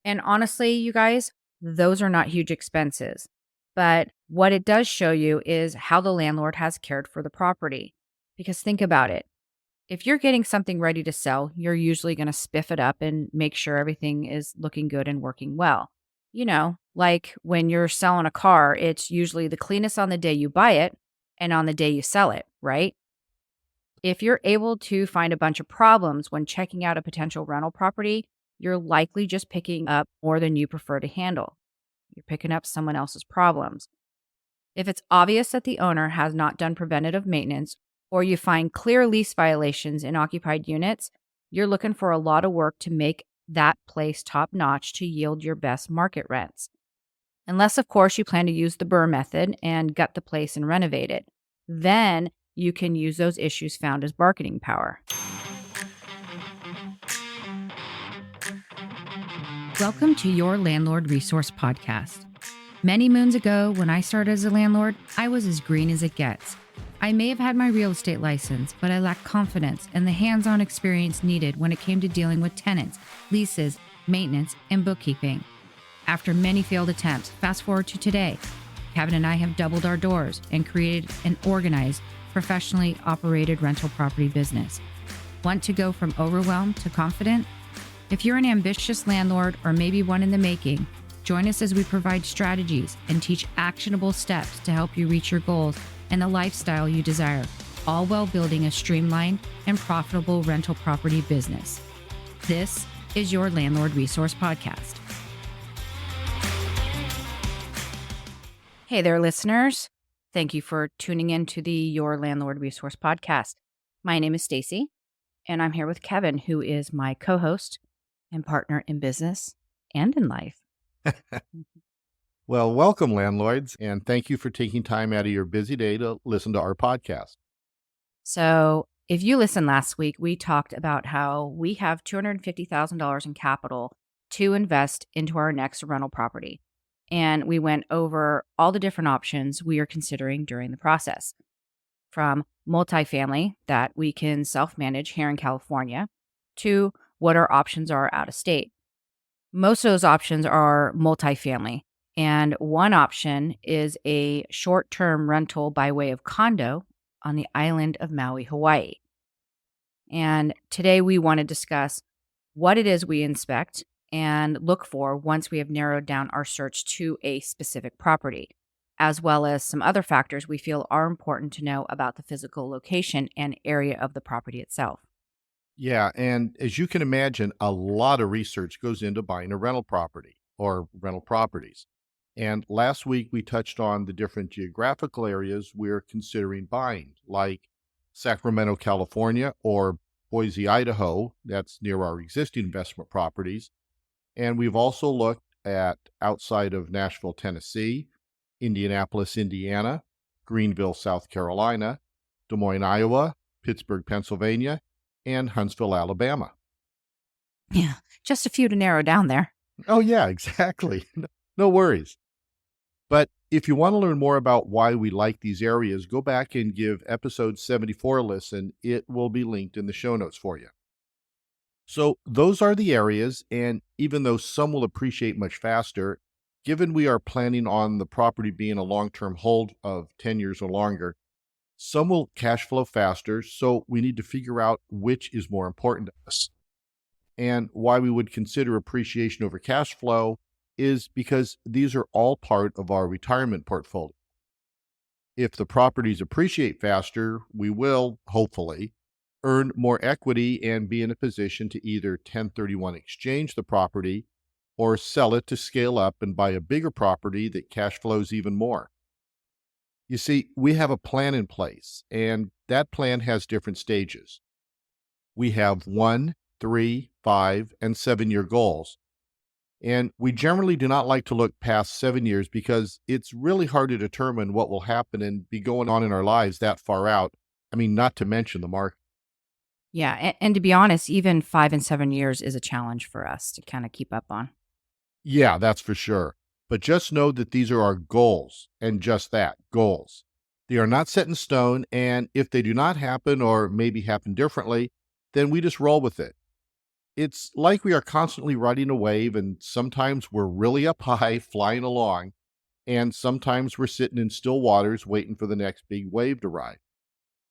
And honestly, you guys, those are not huge expenses. But what it does show you is how the landlord has cared for the property. Because think about it. If you're getting something ready to sell, you're usually going to spiff it up and make sure everything is looking good and working well. Like when you're selling a car, it's usually the cleanest on the day you buy it and on the day you sell it, right? If you're able to find a bunch of problems when checking out a potential rental property, you're likely just picking up more than you prefer to handle. You're picking up someone else's problems. If it's obvious that the owner has not done preventative maintenance or you find clear lease violations in occupied units, you're looking for a lot of work to make that place top notch to yield your best market rents. Unless, of course, you plan to use the Burr method and gut the place and renovate it. Then you can use those issues found as bargaining power. Welcome to your Landlord Resource Podcast. Many moons ago, when I started as a landlord, I was as green as it gets. I may have had my real estate license, but I lacked confidence and the hands-on experience needed when it came to dealing with tenants, leases, maintenance, and bookkeeping. After many failed attempts, fast forward to today, Kevin and I have doubled our doors and created an organized, professionally operated rental property business. Want to go from overwhelmed to confident? If you're an ambitious landlord or maybe one in the making, join us as we provide strategies and teach actionable steps to help you reach your goals and the lifestyle you desire, all while building a streamlined and profitable rental property business. This is your Landlord Resource Podcast. Hey there, listeners. Thank you for tuning in to the Your Landlord Resource Podcast. My name is Stacy, and I'm here with Kevin, who is my co-host and partner in business and in life. Well, welcome, landlords, and thank you for taking time out of your busy day to listen to our podcast. So if you listened last week, we talked about how we have $250,000 in capital to invest into our next rental property. And we went over all the different options we are considering during the process, from multifamily that we can self-manage here in California to what our options are out of state. Most of those options are multifamily. And one option is a short-term rental by way of condo on the island of Maui, Hawaii. And today we want to discuss what it is we inspect and look for once we have narrowed down our search to a specific property, as well as some other factors we feel are important to know about the physical location and area of the property itself. Yeah, and as you can imagine, a lot of research goes into buying a rental property or rental properties. And last week we touched on the different geographical areas we're considering buying, like Sacramento, California, or Boise, Idaho. That's near our existing investment properties. And we've also looked at outside of Nashville, Tennessee, Indianapolis, Indiana, Greenville, South Carolina, Des Moines, Iowa, Pittsburgh, Pennsylvania, and Huntsville, Alabama. Yeah, just a few to narrow down there. Oh, yeah, exactly. No worries. But if you want to learn more about why we like these areas, go back and give episode 74 a listen. It will be linked in the show notes for you. So those are the areas, and even though some will appreciate much faster, given we are planning on the property being a long-term hold of 10 years or longer, some will cash flow faster, so we need to figure out which is more important to us. And why we would consider appreciation over cash flow is because these are all part of our retirement portfolio. If the properties appreciate faster, we will, hopefully, earn more equity and be in a position to either 1031 exchange the property or sell it to scale up and buy a bigger property that cash flows even more. You see, we have a plan in place, and that plan has different stages. We have 1, 3, 5, and 7-year goals. And we generally do not like to look past 7 years because it's really hard to determine what will happen and be going on in our lives that far out. I mean, not to mention the market. Yeah, and to be honest, even 5 and 7 years is a challenge for us to kind of keep up on. Yeah, that's for sure. But just know that these are our goals, and just that, goals. They are not set in stone, and if they do not happen or maybe happen differently, then we just roll with it. It's like we are constantly riding a wave, and sometimes we're really up high, flying along, and sometimes we're sitting in still waters waiting for the next big wave to ride.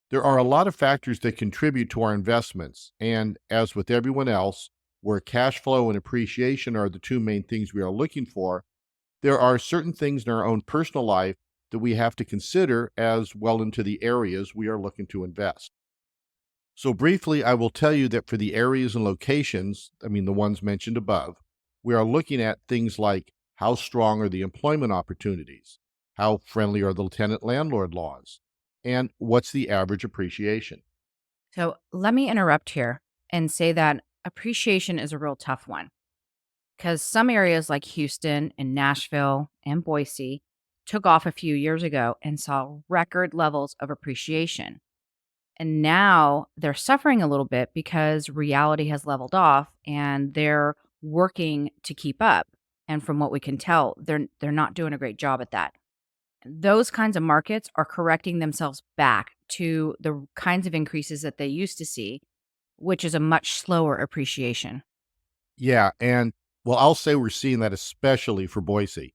There are a lot of factors that contribute to our investments, and as with everyone else, where cash flow and appreciation are the two main things we are looking for, there are certain things in our own personal life that we have to consider as well into the areas we are looking to invest. So, briefly, I will tell you that for the areas and locations, the ones mentioned above, we are looking at things like how strong are the employment opportunities, how friendly are the tenant landlord laws, and what's the average appreciation. So let me interrupt here and say that appreciation is a real tough one because some areas like Houston and Nashville and Boise took off a few years ago and saw record levels of appreciation. And now they're suffering a little bit because reality has leveled off and they're working to keep up. And from what we can tell, they're not doing a great job at that. Those kinds of markets are correcting themselves back to the kinds of increases that they used to see, which is a much slower appreciation. Yeah, and well, I'll say we're seeing that especially for Boise.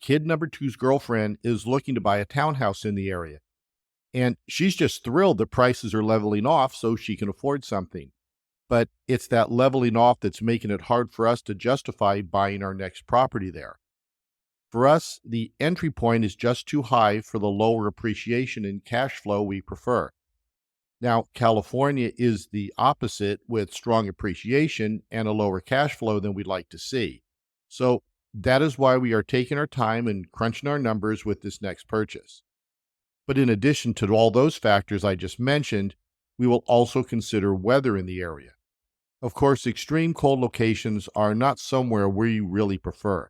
Kid number two's girlfriend is looking to buy a townhouse in the area, and she's just thrilled that prices are leveling off so she can afford something. But it's that leveling off that's making it hard for us to justify buying our next property there. For us, the entry point is just too high for the lower appreciation and cash flow we prefer. Now, California is the opposite with strong appreciation and a lower cash flow than we'd like to see. So that is why we are taking our time and crunching our numbers with this next purchase. But in addition to all those factors I just mentioned, we will also consider weather in the area. Of course, extreme cold locations are not somewhere we really prefer.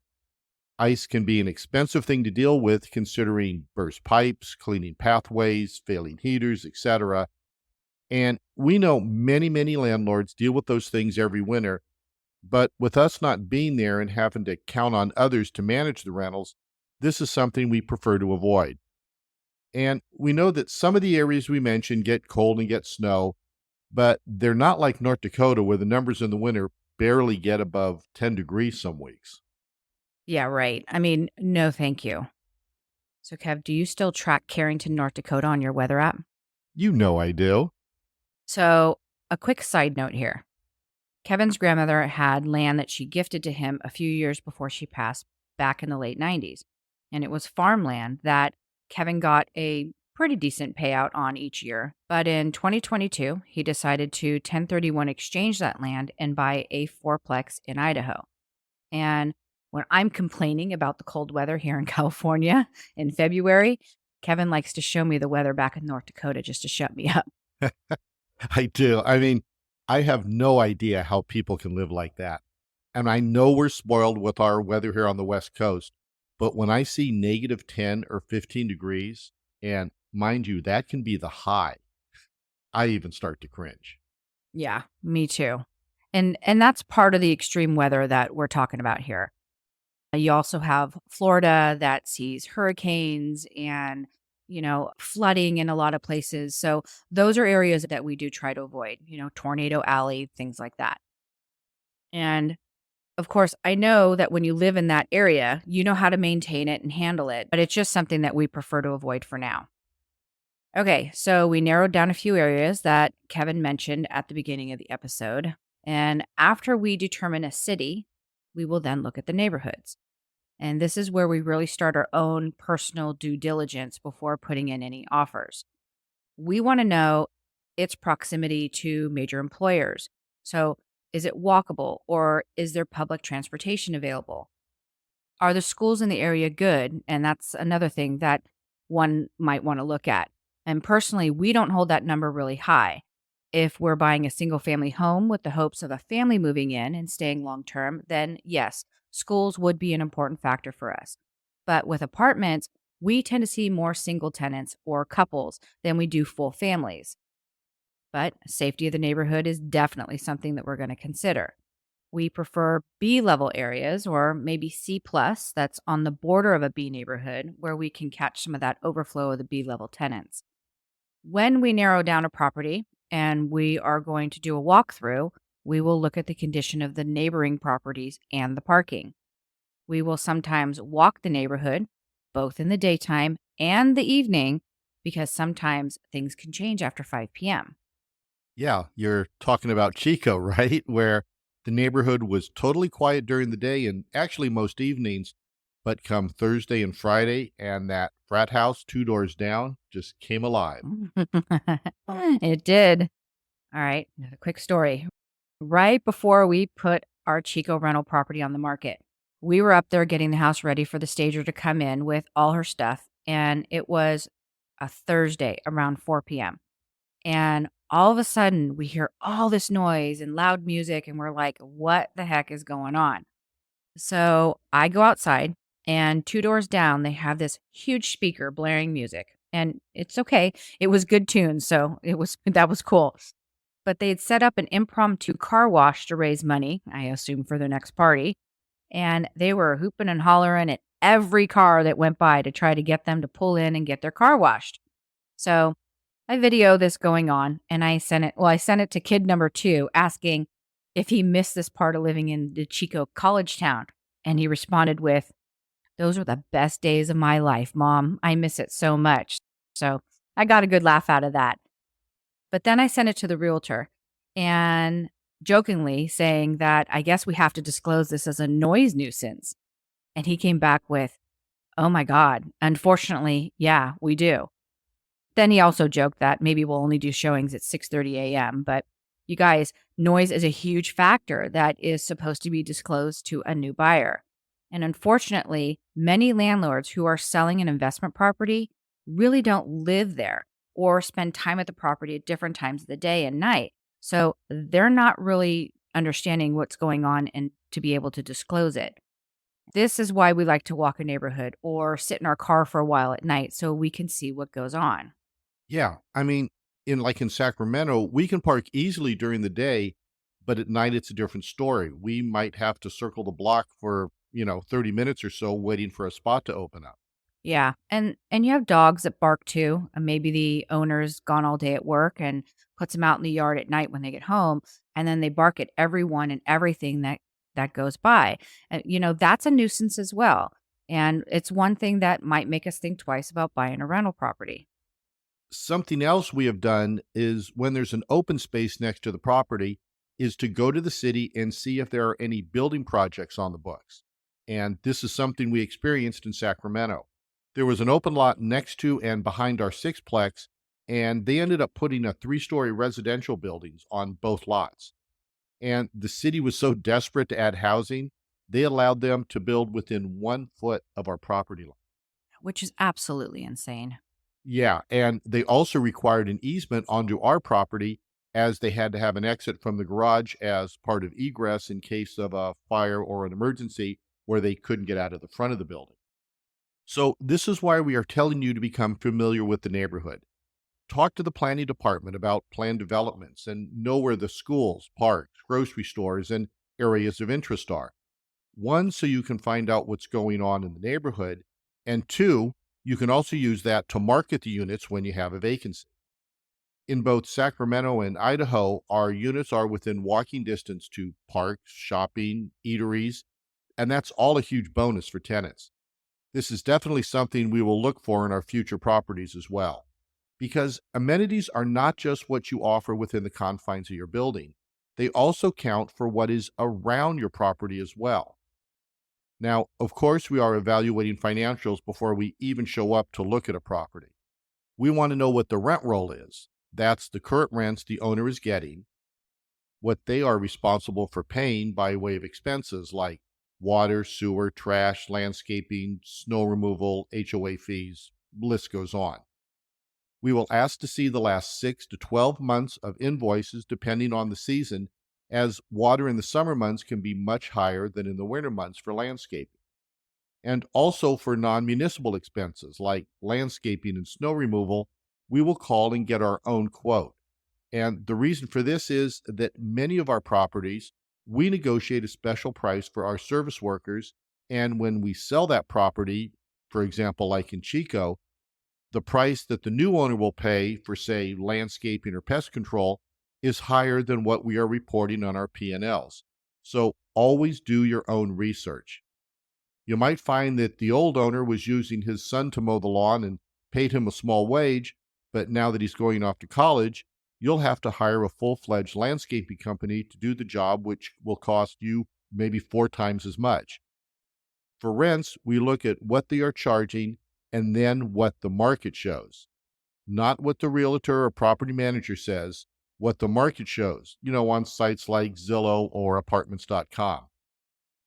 Ice can be an expensive thing to deal with considering burst pipes, cleaning pathways, failing heaters, etc. And we know many landlords deal with those things every winter, but with us not being there and having to count on others to manage the rentals, this is something we prefer to avoid. And we know that some of the areas we mentioned get cold and get snow, but they're not like North Dakota where the numbers in the winter barely get above 10 degrees some weeks. Yeah, right. I mean, no, thank you. So, Kev, do you still track Carrington, North Dakota on your weather app? You know I do. So, a quick side note here. Kevin's grandmother had land that she gifted to him a few years before she passed back in the late 90s. And it was farmland that Kevin got a pretty decent payout on each year. But in 2022, he decided to 1031 exchange that land and buy a fourplex in Idaho. And when I'm complaining about the cold weather here in California in February, Kevin likes to show me the weather back in North Dakota just to shut me up. I do. I have no idea how people can live like that. And I know we're spoiled with our weather here on the West Coast, but when I see negative 10 or 15 degrees, and mind you, that can be the high, I even start to cringe. Yeah, me too. And that's part of the extreme weather that we're talking about here. You also have Florida that sees hurricanes and, flooding in a lot of places. So those are areas that we do try to avoid, Tornado Alley, things like that. And of course, I know that when you live in that area, you know how to maintain it and handle it, but it's just something that we prefer to avoid for now. Okay, so we narrowed down a few areas that Kevin mentioned at the beginning of the episode. And after we determine a city, we will then look at the neighborhoods. And this is where we really start our own personal due diligence before putting in any offers. We want to know its proximity to major employers. So, is it walkable or is there public transportation available? Are the schools in the area good? And that's another thing that one might want to look at. And personally, we don't hold that number really high. If we're buying a single family home with the hopes of a family moving in and staying long term, then yes, schools would be an important factor for us. But with apartments, we tend to see more single tenants or couples than we do full families. But safety of the neighborhood is definitely something that we're going to consider. We prefer B level areas or maybe C plus that's on the border of a B neighborhood where we can catch some of that overflow of the B level tenants. When we narrow down a property and we are going to do a walkthrough, we will look at the condition of the neighboring properties and the parking. We will sometimes walk the neighborhood, both in the daytime and the evening, because sometimes things can change after 5 p.m. Yeah, you're talking about Chico, right? Where the neighborhood was totally quiet during the day and actually most evenings, but come Thursday and Friday, and that frat house 2 doors down just came alive. It did. All right, another quick story. Right before we put our Chico rental property on the market, we were up there getting the house ready for the stager to come in with all her stuff. And it was a Thursday around 4 p.m. And all of a sudden, we hear all this noise and loud music. And we're like, what the heck is going on? So I go outside, and 2 doors down, they have this huge speaker blaring music. And it's okay. It was good tunes. So that was cool, but they had set up an impromptu car wash to raise money, I assume for their next party, and they were hooping and hollering at every car that went by to try to get them to pull in and get their car washed. So I video this going on, and I sent it to kid number 2 asking if he missed this part of living in the Chico college town, and he responded with, "Those were the best days of my life, Mom. I miss it so much." So I got a good laugh out of that. But then I sent it to the realtor and jokingly saying that I guess we have to disclose this as a noise nuisance. And he came back with, "Oh my God, unfortunately, yeah, we do." Then he also joked that maybe we'll only do showings at 6:30 a.m. But you guys, noise is a huge factor that is supposed to be disclosed to a new buyer. And unfortunately, many landlords who are selling an investment property really don't live there or spend time at the property at different times of the day and night. So they're not really understanding what's going on and to be able to disclose it. This is why we like to walk a neighborhood or sit in our car for a while at night so we can see what goes on. Yeah, I mean, in Sacramento, we can park easily during the day, but at night it's a different story. We might have to circle the block for, 30 minutes or so waiting for a spot to open up. Yeah, and you have dogs that bark too, and maybe the owner's gone all day at work and puts them out in the yard at night when they get home, and then they bark at everyone and everything that goes by. And that's a nuisance as well. And it's one thing that might make us think twice about buying a rental property. Something else we have done is when there's an open space next to the property is to go to the city and see if there are any building projects on the books. And this is something we experienced in Sacramento. There was an open lot next to and behind our sixplex, and they ended up putting a 3-story residential buildings on both lots. And the city was so desperate to add housing, they allowed them to build within 1 foot of our property line. Which is absolutely insane. Yeah, and they also required an easement onto our property as they had to have an exit from the garage as part of egress in case of a fire or an emergency where they couldn't get out of the front of the building. So, this is why we are telling you to become familiar with the neighborhood. Talk to the planning department about planned developments and know where the schools, parks, grocery stores, and areas of interest are. One, so you can find out what's going on in the neighborhood. And two, you can also use that to market the units when you have a vacancy. In both Sacramento and Idaho, our units are within walking distance to parks, shopping, eateries, and that's all a huge bonus for tenants. This is definitely something we will look for in our future properties as well. Because amenities are not just what you offer within the confines of your building, they also count for what is around your property as well. Now, of course, we are evaluating financials before we even show up to look at a property. We want to know what the rent roll is. That's the current rents the owner is getting, what they are responsible for paying by way of expenses like water, sewer, trash, landscaping, snow removal, HOA fees, list goes on. We will ask to see the last 6 to 12 months of invoices depending on the season, as water in the summer months can be much higher than in the winter months for landscaping. And also for non municipal expenses like landscaping and snow removal, we will call and get our own quote. And the reason for this is that many of our properties, we negotiate a special price for our service workers. And when we sell that property, for example, like in Chico, the price that the new owner will pay for, say, landscaping or pest control is higher than what we are reporting on our P&Ls. So always do your own research. You might find that the old owner was using his son to mow the lawn and paid him a small wage, but now that he's going off to college, you'll have to hire a full fledged landscaping company to do the job, which will cost you maybe 4 times as much. For rents, we look at what they are charging and then what the market shows, not what the realtor or property manager says, what the market shows, on sites like Zillow or apartments.com,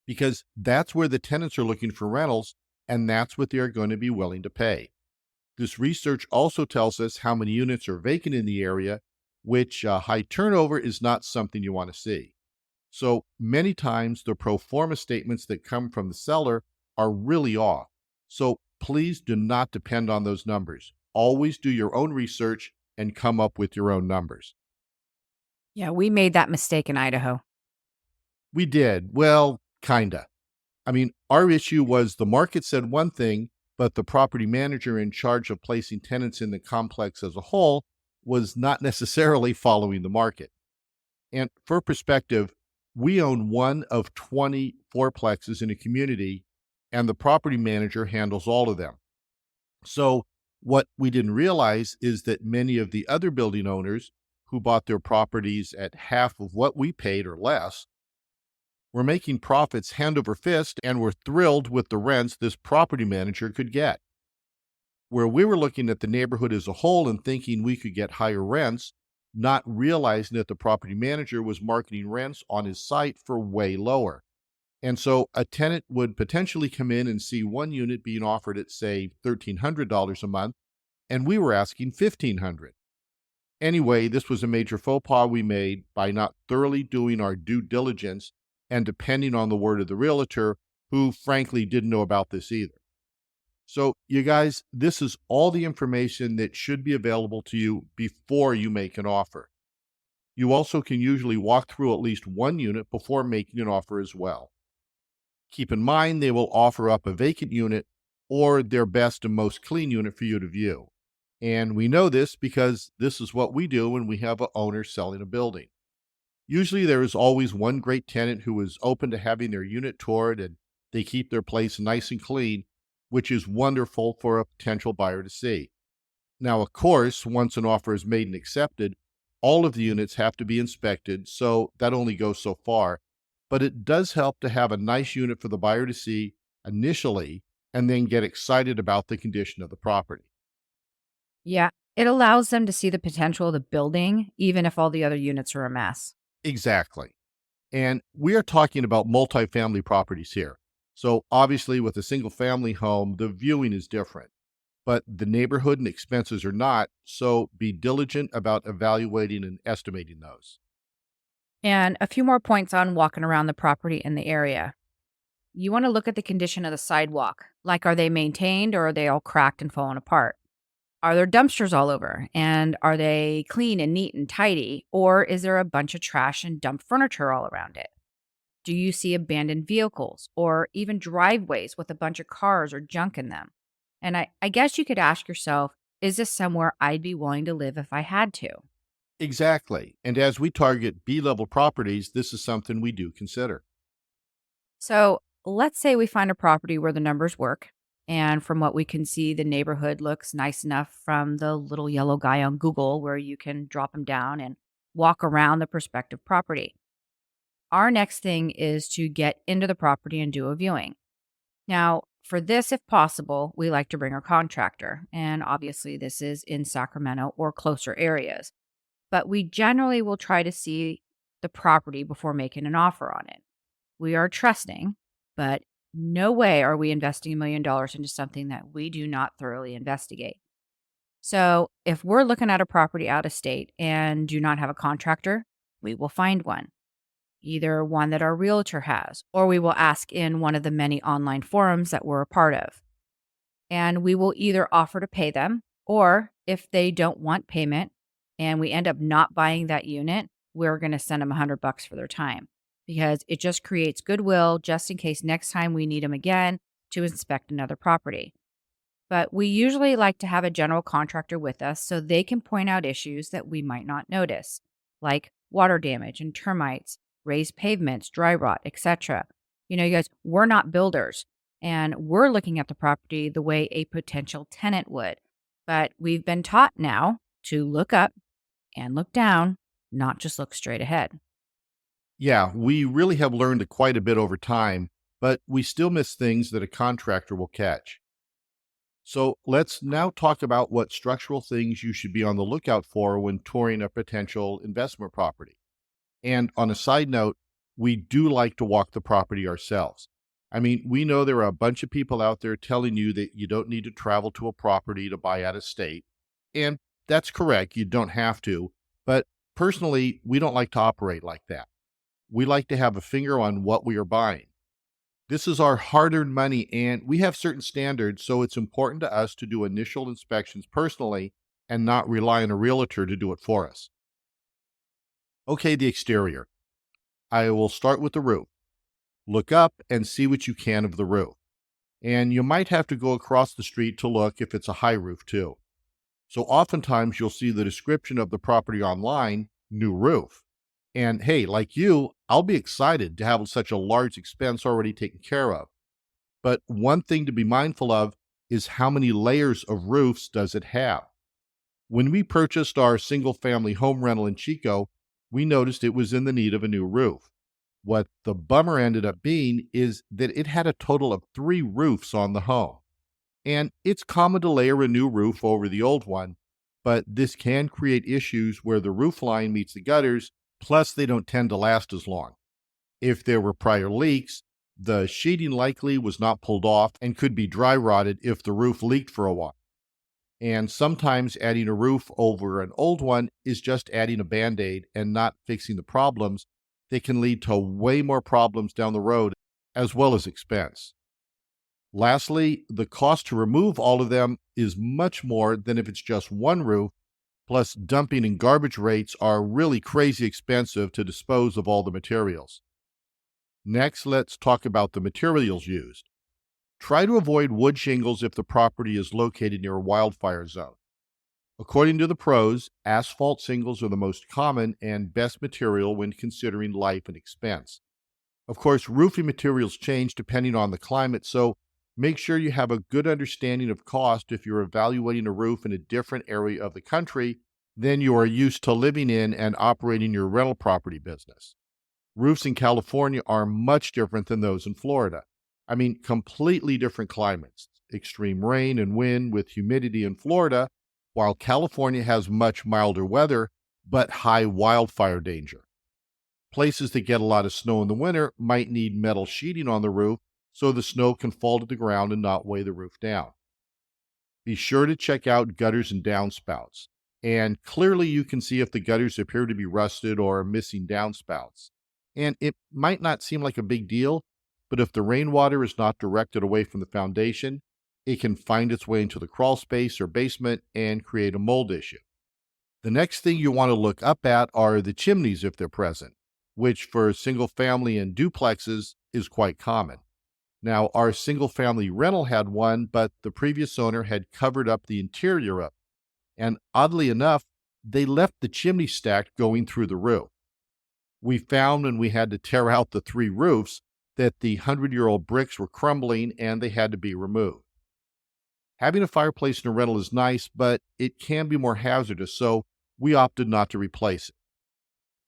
because that's where the tenants are looking for rentals and that's what they are going to be willing to pay. This research also tells us how many units are vacant in the area, which high turnover is not something you want to see. So many times the pro forma statements that come from the seller are really off. So please do not depend on those numbers. Always do your own research and come up with your own numbers. Yeah, we made that mistake in Idaho. We did. Well, kinda. I mean, our issue was the market said one thing, but the property manager in charge of placing tenants in the complex as a whole was not necessarily following the market. And for perspective, we own one of 20 fourplexes in a community, and the property manager handles all of them. So, what we didn't realize is that many of the other building owners who bought their properties at half of what we paid or less were making profits hand over fist and were thrilled with the rents this property manager could get. Where we were looking at the neighborhood as a whole and thinking we could get higher rents, not realizing that the property manager was marketing rents on his site for way lower. And so a tenant would potentially come in and see one unit being offered at, say, $1,300 a month, and we were asking $1,500. Anyway, this was a major faux pas we made by not thoroughly doing our due diligence and depending on the word of the realtor, who frankly didn't know about this either. So, you guys, this is all the information that should be available to you before you make an offer. You also can usually walk through at least one unit before making an offer as well. Keep in mind they will offer up a vacant unit or their best and most clean unit for you to view. And we know this because this is what we do when we have an owner selling a building. Usually there is always one great tenant who is open to having their unit toured and they keep their place nice and clean, which is wonderful for a potential buyer to see. Now, of course, once an offer is made and accepted, all of the units have to be inspected, so that only goes so far. But it does help to have a nice unit for the buyer to see initially and then get excited about the condition of the property. Yeah, it allows them to see the potential of the building, even if all the other units are a mess. Exactly. And we are talking about multifamily properties here. So obviously, with a single family home, the viewing is different, but the neighborhood and expenses are not. So be diligent about evaluating and estimating those. And a few more points on walking around the property in the area. You want to look at the condition of the sidewalk. Like, are they maintained or are they all cracked and falling apart? Are there dumpsters all over? And are they clean and neat and tidy? Or is there a bunch of trash and dumped furniture all around it? Do you see abandoned vehicles or even driveways with a bunch of cars or junk in them? And I guess you could ask yourself, is this somewhere I'd be willing to live if I had to? Exactly. And as we target B level properties, this is something we do consider. So let's say we find a property where the numbers work. And from what we can see, the neighborhood looks nice enough from the little yellow guy on Google where you can drop him down and walk around the prospective property. Our next thing is to get into the property and do a viewing. Now, for this, if possible, we like to bring our contractor. And obviously, this is in Sacramento or closer areas. But we generally will try to see the property before making an offer on it. We are trusting, but no way are we investing $1 million into something that we do not thoroughly investigate. So, if we're looking at a property out of state and do not have a contractor, we will find one, either one that our realtor has, or we will ask in one of the many online forums that we're a part of. And we will either offer to pay them, or if they don't want payment and we end up not buying that unit, we're going to send them $100 for their time because it just creates goodwill just in case next time we need them again to inspect another property. But we usually like to have a general contractor with us so they can point out issues that we might not notice. like water damage and termites, raised pavements, dry rot, etc. You guys, we're not builders and we're looking at the property the way a potential tenant would. But we've been taught now to look up and look down, not just look straight ahead. Yeah, we really have learned quite a bit over time, but we still miss things that a contractor will catch. So let's now talk about what structural things you should be on the lookout for when touring a potential investment property. And on a side note, we do like to walk the property ourselves. I mean, we know there are a bunch of people out there telling you that you don't need to travel to a property to buy out of state. And that's correct, you don't have to. But personally, we don't like to operate like that. We like to have a finger on what we are buying. This is our hard earned money, and we have certain standards, so it's important to us to do initial inspections personally and not rely on a realtor to do it for us. Okay, the exterior. I will start with the roof. Look up and see what you can of the roof. And you might have to go across the street to look if it's a high roof, too. So oftentimes you'll see the description of the property online, new roof. And hey, like you, I'll be excited to have such a large expense already taken care of. But one thing to be mindful of is how many layers of roofs does it have? When we purchased our single family home rental in Chico, we noticed it was in the need of a new roof. What the bummer ended up being is that it had a total of 3 roofs on the home. And it's common to layer a new roof over the old one, but this can create issues where the roof line meets the gutters, plus they don't tend to last as long. If there were prior leaks, the sheeting likely was not pulled off and could be dry rotted if the roof leaked for a while. And sometimes adding a roof over an old one is just adding a band aid and not fixing the problems that can lead to way more problems down the road, as well as expense. Lastly, the cost to remove all of them is much more than if it's just one roof, plus, dumping and garbage rates are really crazy expensive to dispose of all the materials. Next, let's talk about the materials used. Try to avoid wood shingles if the property is located near a wildfire zone. According to the pros, asphalt shingles are the most common and best material when considering life and expense. Of course, roofing materials change depending on the climate, so make sure you have a good understanding of cost if you're evaluating a roof in a different area of the country than you are used to living in and operating your rental property business. Roofs in California are much different than those in Florida. I mean, completely different climates. Extreme rain and wind with humidity in Florida, while California has much milder weather but high wildfire danger. Places that get a lot of snow in the winter might need metal sheeting on the roof so the snow can fall to the ground and not weigh the roof down. Be sure to check out gutters and downspouts. And clearly, you can see if the gutters appear to be rusted or missing downspouts. And it might not seem like a big deal, but if the rainwater is not directed away from the foundation, it can find its way into the crawl space or basement and create a mold issue. The next thing you want to look up at are the chimneys if they're present, which for single family and duplexes is quite common. Now, our single family rental had one, but the previous owner had covered up the interior of it. And oddly enough, they left the chimney stack going through the roof. We found when we had to tear out the 3 roofs that the 100-year-old bricks were crumbling and they had to be removed. Having a fireplace in a rental is nice, but it can be more hazardous, so we opted not to replace it.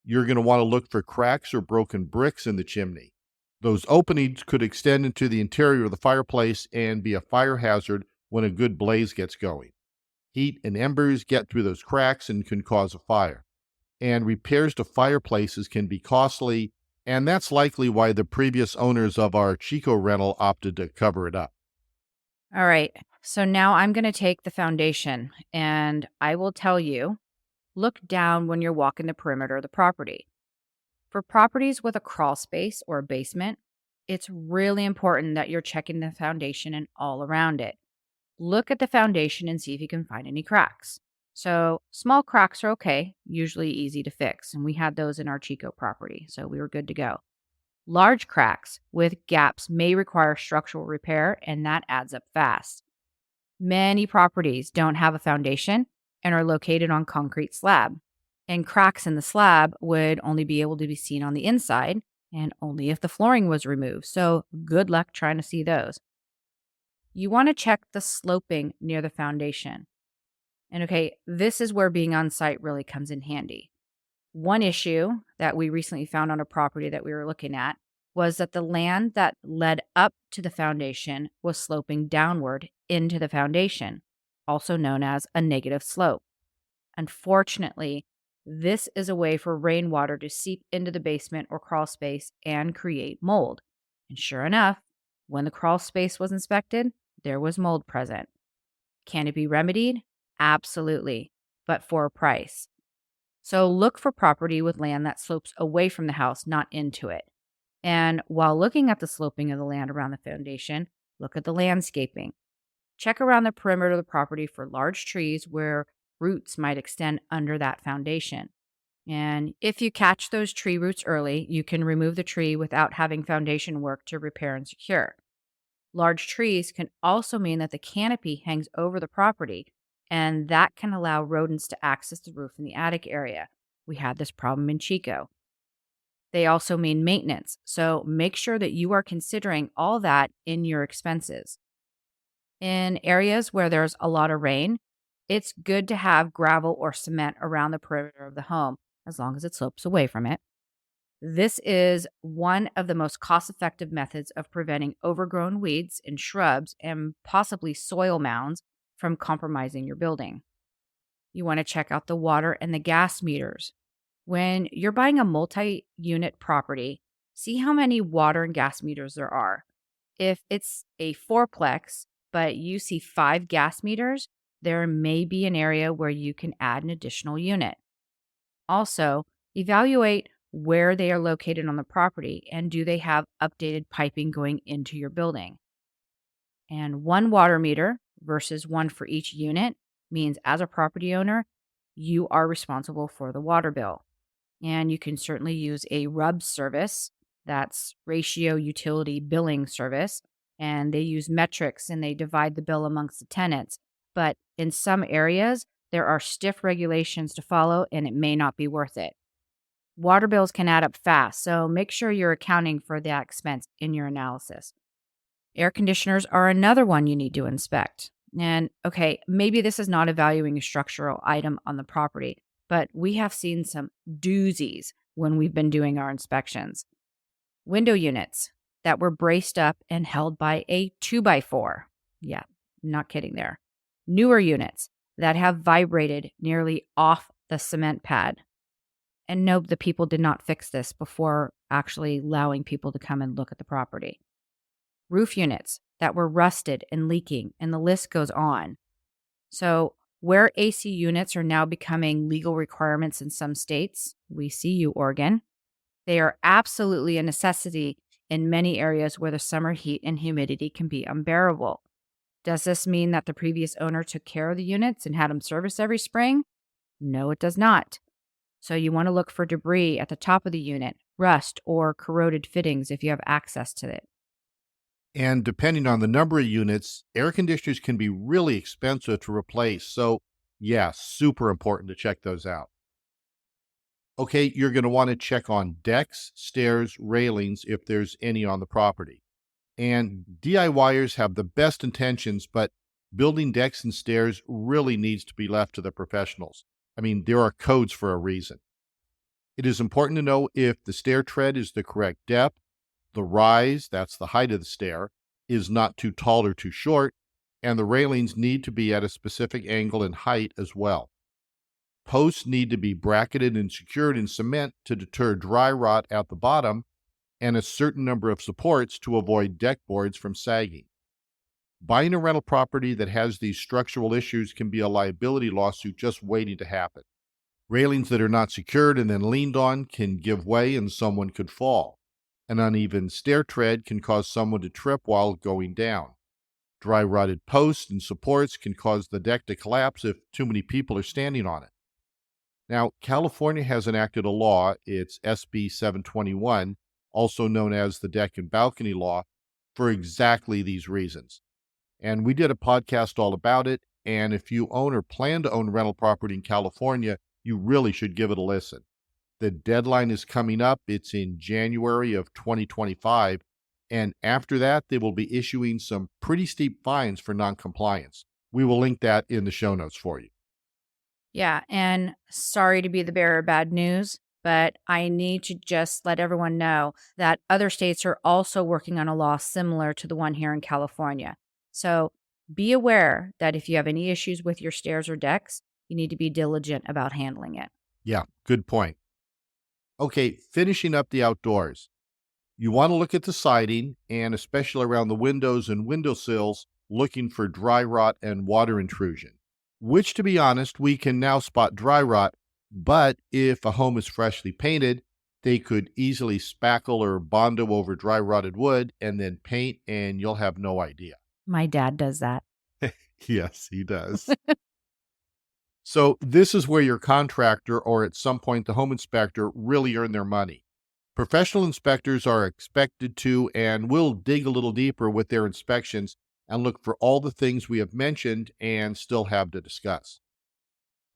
You're going to want to look for cracks or broken bricks in the chimney. Those openings could extend into the interior of the fireplace and be a fire hazard when a good blaze gets going. Heat and embers get through those cracks and can cause a fire. And repairs to fireplaces can be costly, and that's likely why the previous owners of our Chico rental opted to cover it up. All right. So now I'm going to take the foundation and I will tell you look down when you're walking the perimeter of the property. For properties with a crawl space or a basement, it's really important that you're checking the foundation and all around it. Look at the foundation and see if you can find any cracks. So, small cracks are okay, usually easy to fix, and we had those in our Chico property, so we were good to go. Large cracks with gaps may require structural repair, and that adds up fast. Many properties don't have a foundation and are located on concrete slab. And cracks in the slab would only be able to be seen on the inside and only if the flooring was removed. So good luck trying to see those. You want to check the sloping near the foundation. And okay, this is where being on site really comes in handy. One issue that we recently found on a property that we were looking at was that the land that led up to the foundation was sloping downward into the foundation, also known as a negative slope. Unfortunately, this is a way for rainwater to seep into the basement or crawl space and create mold. And sure enough, when the crawl space was inspected, there was mold present. Can it be remedied? Absolutely, but for a price. So look for property with land that slopes away from the house, not into it. And while looking at the sloping of the land around the foundation, look at the landscaping. Check around the perimeter of the property for large trees where roots might extend under that foundation. And if you catch those tree roots early, you can remove the tree without having foundation work to repair and secure. Large trees can also mean that the canopy hangs over the property, and that can allow rodents to access the roof in the attic area. We had this problem in Chico. They also mean maintenance, so make sure that you are considering all that in your expenses. In areas where there's a lot of rain, it's good to have gravel or cement around the perimeter of the home, as long as it slopes away from it. This is one of the most cost effective methods of preventing overgrown weeds and shrubs and possibly soil mounds from compromising your building. You want to check out the water and the gas meters. When you're buying a multi unit property, see how many water and gas meters there are. If it's a fourplex, but you see 5 gas meters, there may be an area where you can add an additional unit. Also, evaluate where they are located on the property and do they have updated piping going into your building. And one water meter versus one for each unit means as a property owner, you are responsible for the water bill. And you can certainly use a RUB service, that's ratio utility billing service, and they use metrics and they divide the bill amongst the tenants. But in some areas, there are stiff regulations to follow and it may not be worth it. Water bills can add up fast, so make sure you're accounting for that expense in your analysis. Air conditioners are another one you need to inspect. And okay, maybe this is not evaluating a structural item on the property, but we have seen some doozies when we've been doing our inspections. Window units that were braced up and held by a 2x4. Yeah, not kidding there. Newer units that have vibrated nearly off the cement pad. And no, the people did not fix this before actually allowing people to come and look at the property. Roof units that were rusted and leaking, and the list goes on. So, where AC units are now becoming legal requirements in some states, we see you, Oregon, they are absolutely a necessity in many areas where the summer heat and humidity can be unbearable. Does this mean that the previous owner took care of the units and had them serviced every spring? No, it does not. So, you want to look for debris at the top of the unit, rust, or corroded fittings if you have access to it. And depending on the number of units, air conditioners can be really expensive to replace. So, yeah, super important to check those out. Okay, you're going to want to check on decks, stairs, railings if there's any on the property. And DIYers have the best intentions, but building decks and stairs really needs to be left to the professionals. I mean, there are codes for a reason. It is important to know if the stair tread is the correct depth, the rise, that's the height of the stair, is not too tall or too short, and the railings need to be at a specific angle and height as well. Posts need to be bracketed and secured in cement to deter dry rot at the bottom, and a certain number of supports to avoid deck boards from sagging. Buying a rental property that has these structural issues can be a liability lawsuit just waiting to happen. Railings that are not secured and then leaned on can give way and someone could fall. An uneven stair tread can cause someone to trip while going down. Dry rotted posts and supports can cause the deck to collapse if too many people are standing on it. Now, California has enacted a law, it's SB 721, also known as the Deck and Balcony Law, for exactly these reasons. And we did a podcast all about it. And if you own or plan to own rental property in California, you really should give it a listen. The deadline is coming up. It's in January of 2025. And after that, they will be issuing some pretty steep fines for noncompliance. We will link that in the show notes for you. Yeah, and sorry to be the bearer of bad news, but I need to just let everyone know that other states are also working on a law similar to the one here in California. So be aware that if you have any issues with your stairs or decks, you need to be diligent about handling it. Yeah, good point. Okay, finishing up the outdoors. You want to look at the siding and especially around the windows and windowsills, looking for dry rot and water intrusion, which, to be honest, we can now spot dry rot. But if a home is freshly painted, they could easily spackle or bondo over dry rotted wood and then paint, and you'll have no idea. My dad does that. Yes, he does. So, this is where your contractor or at some point the home inspector really earn their money. Professional inspectors are expected to and will dig a little deeper with their inspections and look for all the things we have mentioned and still have to discuss.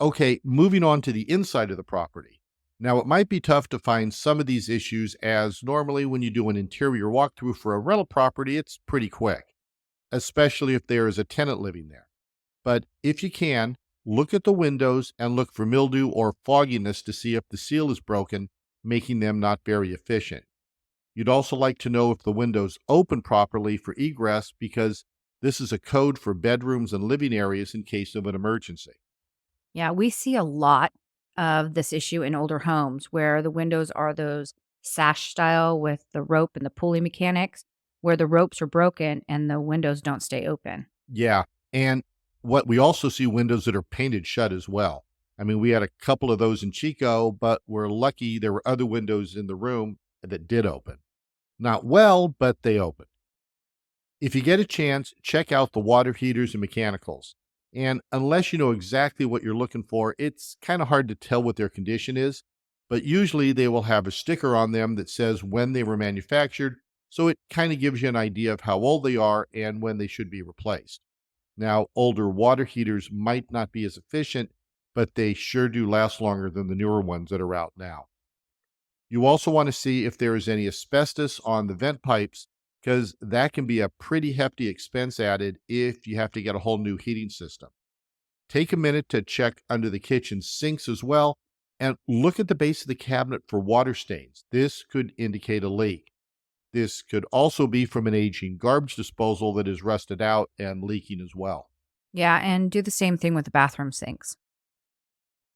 Okay, moving on to the inside of the property. Now, it might be tough to find some of these issues as normally when you do an interior walkthrough for a rental property, it's pretty quick, especially if there is a tenant living there. But if you can, look at the windows and look for mildew or fogginess to see if the seal is broken, making them not very efficient. You'd also like to know if the windows open properly for egress because this is a code for bedrooms and living areas in case of an emergency. Yeah, we see a lot of this issue in older homes where the windows are those sash style with the rope and the pulley mechanics, where the ropes are broken and the windows don't stay open. Yeah. And what we also see windows that are painted shut as well. I mean, we had a couple of those in Chico, but we're lucky there were other windows in the room that did open. Not well, but they opened. If you get a chance, check out the water heaters and mechanicals. And unless you know exactly what you're looking for, it's kind of hard to tell what their condition is. But usually they will have a sticker on them that says when they were manufactured. So it kind of gives you an idea of how old they are and when they should be replaced. Now, older water heaters might not be as efficient, but they sure do last longer than the newer ones that are out now. You also want to see if there is any asbestos on the vent pipes, because that can be a pretty hefty expense added if you have to get a whole new heating system. Take a minute to check under the kitchen sinks as well, and look at the base of the cabinet for water stains. This could indicate a leak. This could also be from an aging garbage disposal that is rusted out and leaking as well. Yeah, and do the same thing with the bathroom sinks.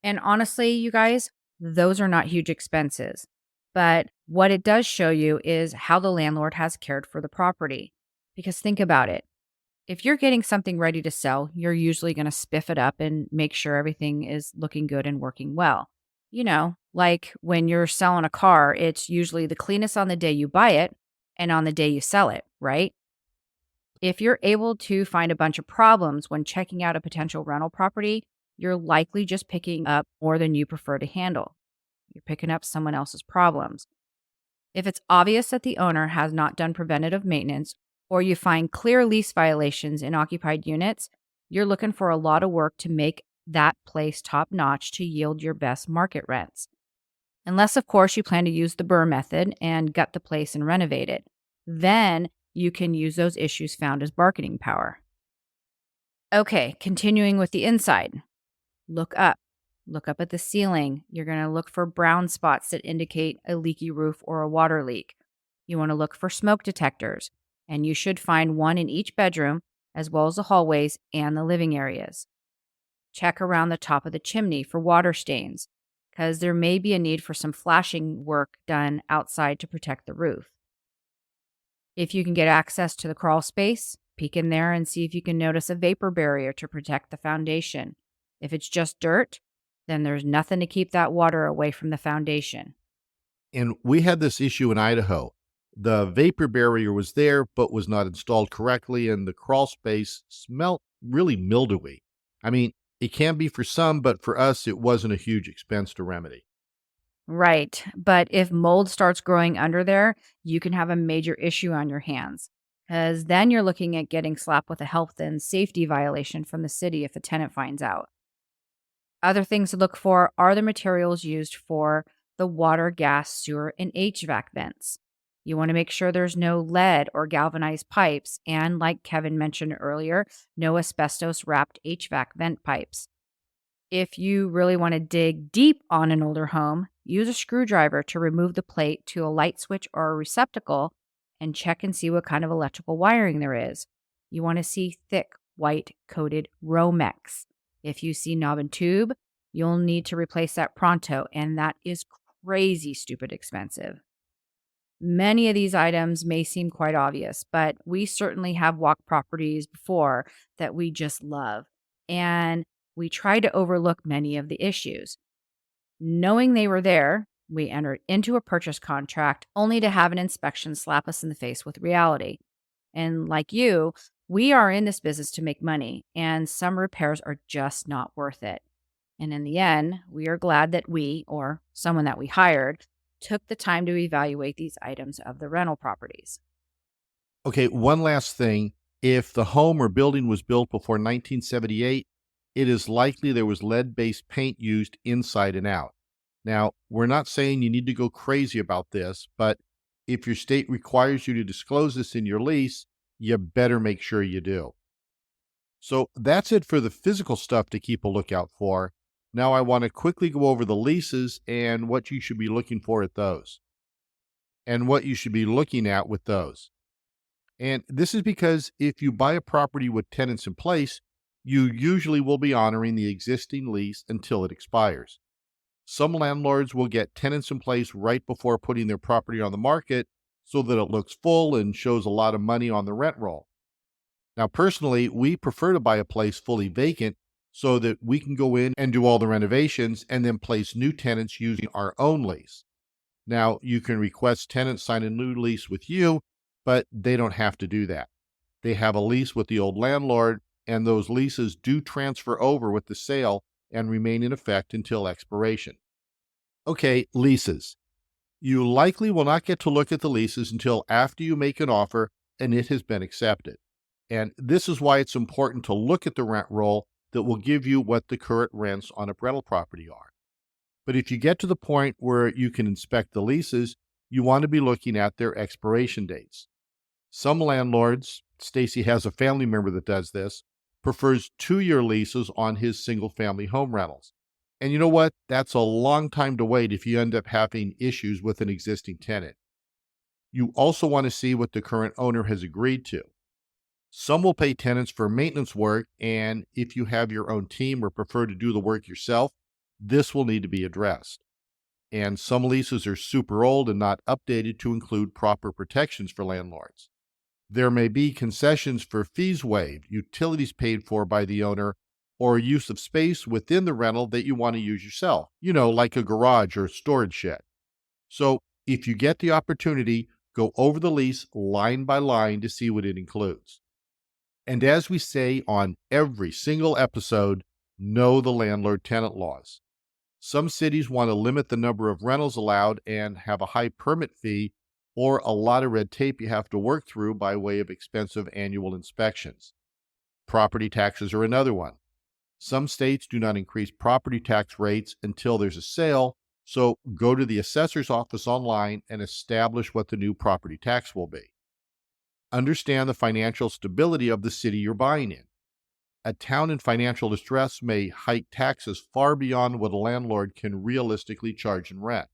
And honestly, you guys, those are not huge expenses. But what it does show you is how the landlord has cared for the property. Because think about it. If you're getting something ready to sell, you're usually going to spiff it up and make sure everything is looking good and working well. Like when you're selling a car, it's usually the cleanest on the day you buy it and on the day you sell it, right? If you're able to find a bunch of problems when checking out a potential rental property, you're likely just picking up more than you prefer to handle. You're picking up someone else's problems. If it's obvious that the owner has not done preventative maintenance or you find clear lease violations in occupied units, you're looking for a lot of work to make that place top notch to yield your best market rents. Unless, of course, you plan to use the Burr method and gut the place and renovate it. Then you can use those issues found as bargaining power. Okay, continuing with the inside. Look up. Look up at the ceiling. You're going to look for brown spots that indicate a leaky roof or a water leak. You want to look for smoke detectors, and you should find one in each bedroom, as well as the hallways and the living areas. Check around the top of the chimney for water stains, because there may be a need for some flashing work done outside to protect the roof. If you can get access to the crawl space, peek in there and see if you can notice a vapor barrier to protect the foundation. If it's just dirt, then there's nothing to keep that water away from the foundation. And we had this issue in Idaho. The vapor barrier was there, but was not installed correctly, and the crawl space smelled really mildewy. I mean, it can be for some, but for us, it wasn't a huge expense to remedy. Right. But if mold starts growing under there, you can have a major issue on your hands. Because then you're looking at getting slapped with a health and safety violation from the city if the tenant finds out. Other things to look for are the materials used for the water, gas, sewer, and HVAC vents. You want to make sure there's no lead or galvanized pipes, and like Kevin mentioned earlier, no asbestos wrapped HVAC vent pipes. If you really want to dig deep on an older home, use a screwdriver to remove the plate to a light switch or a receptacle and check and see what kind of electrical wiring there is. You want to see thick, white coated Romex. If you see knob and tube, you'll need to replace that pronto, and that is crazy stupid expensive. Many of these items may seem quite obvious, but we certainly have walked properties before that we just love. And we try to overlook many of the issues. Knowing they were there, we entered into a purchase contract only to have an inspection slap us in the face with reality. And like you, we are in this business to make money, and some repairs are just not worth it. And in the end, we are glad that we, or someone that we hired, took the time to evaluate these items of the rental properties. Okay, one last thing. If the home or building was built before 1978, it is likely there was lead based paint used inside and out. Now, we're not saying you need to go crazy about this, but if your state requires you to disclose this in your lease, you better make sure you do. So that's it for the physical stuff to keep a lookout for. Now, I want to quickly go over the leases and what you should be looking for at those, and what you should be looking at with those. And this is because if you buy a property with tenants in place, you usually will be honoring the existing lease until it expires. Some landlords will get tenants in place right before putting their property on the market so that it looks full and shows a lot of money on the rent roll. Now, personally, we prefer to buy a place fully vacant so that we can go in and do all the renovations and then place new tenants using our own lease. Now, you can request tenants sign a new lease with you, but they don't have to do that. They have a lease with the old landlord, and those leases do transfer over with the sale and remain in effect until expiration. Okay, leases. You likely will not get to look at the leases until after you make an offer and it has been accepted. And this is why it's important to look at the rent roll that will give you what the current rents on a rental property are. But if you get to the point where you can inspect the leases, you want to be looking at their expiration dates. Some landlords, Stacy has a family member that does this, prefers 2-year leases on his single family home rentals. And you know what? That's a long time to wait if you end up having issues with an existing tenant. You also want to see what the current owner has agreed to. Some will pay tenants for maintenance work, and if you have your own team or prefer to do the work yourself, this will need to be addressed. And some leases are super old and not updated to include proper protections for landlords. There may be concessions for fees waived, utilities paid for by the owner, or use of space within the rental that you want to use yourself, like a garage or a storage shed. So, if you get the opportunity, go over the lease line by line to see what it includes. And as we say on every single episode, know the landlord tenant laws. Some cities want to limit the number of rentals allowed and have a high permit fee or a lot of red tape you have to work through by way of expensive annual inspections. Property taxes are another one. Some states do not increase property tax rates until there's a sale, so go to the assessor's office online and establish what the new property tax will be. Understand the financial stability of the city you're buying in. A town in financial distress may hike taxes far beyond what a landlord can realistically charge in rent.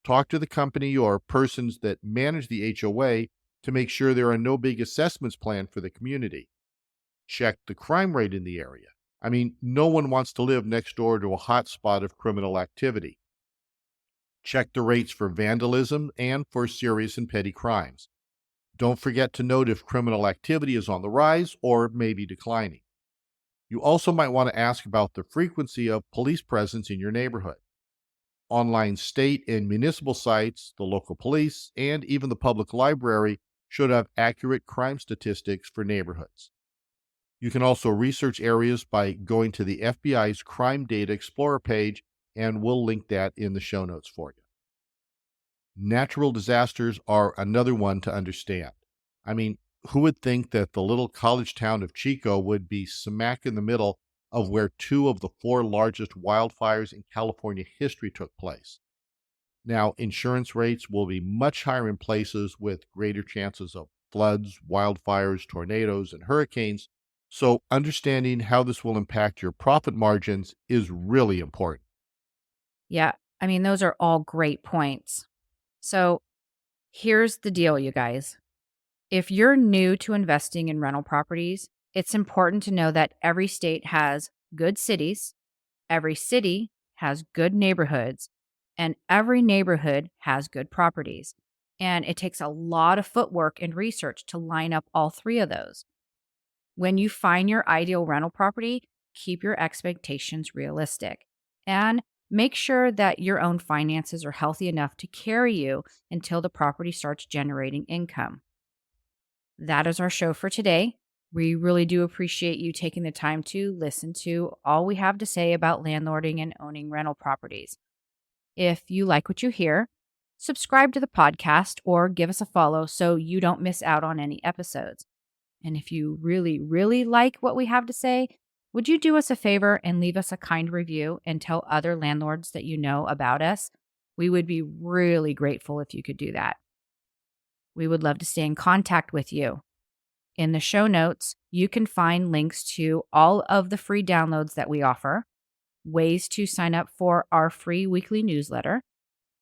Talk to the company or persons that manage the HOA to make sure there are no big assessments planned for the community. Check the crime rate in the area. I mean, no one wants to live next door to a hot spot of criminal activity. Check the rates for vandalism and for serious and petty crimes. Don't forget to note if criminal activity is on the rise or maybe declining. You also might want to ask about the frequency of police presence in your neighborhood. Online state and municipal sites, the local police, and even the public library should have accurate crime statistics for neighborhoods. You can also research areas by going to the FBI's Crime Data Explorer page, and we'll link that in the show notes for you. Natural disasters are another one to understand. I mean, who would think that the little college town of Chico would be smack in the middle of where two of the four largest wildfires in California history took place. Now, insurance rates will be much higher in places with greater chances of floods, wildfires, tornadoes, and hurricanes. So, understanding how this will impact your profit margins is really important. Yeah, I mean, those are all great points. So here's the deal, you guys. If you're new to investing in rental properties, it's important to know that every state has good cities, every city has good neighborhoods, and every neighborhood has good properties. And it takes a lot of footwork and research to line up all three of those. When you find your ideal rental property, keep your expectations realistic and make sure that your own finances are healthy enough to carry you until the property starts generating income. That is our show for today. We really do appreciate you taking the time to listen to all we have to say about landlording and owning rental properties. If you like what you hear, subscribe to the podcast or give us a follow so you don't miss out on any episodes. And if you really, really like what we have to say, would you do us a favor and leave us a kind review and tell other landlords that you know about us? We would be really grateful if you could do that. We would love to stay in contact with you. In the show notes, you can find links to all of the free downloads that we offer, ways to sign up for our free weekly newsletter,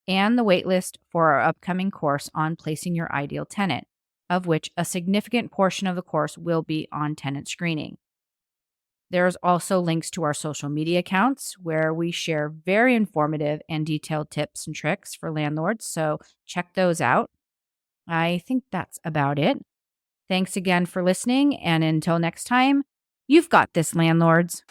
and the waitlist for our upcoming course on placing your ideal tenant, of which a significant portion of the course will be on tenant screening. There's also links to our social media accounts where we share very informative and detailed tips and tricks for landlords, so check those out. I think that's about it. Thanks again for listening, and until next time, you've got this, landlords.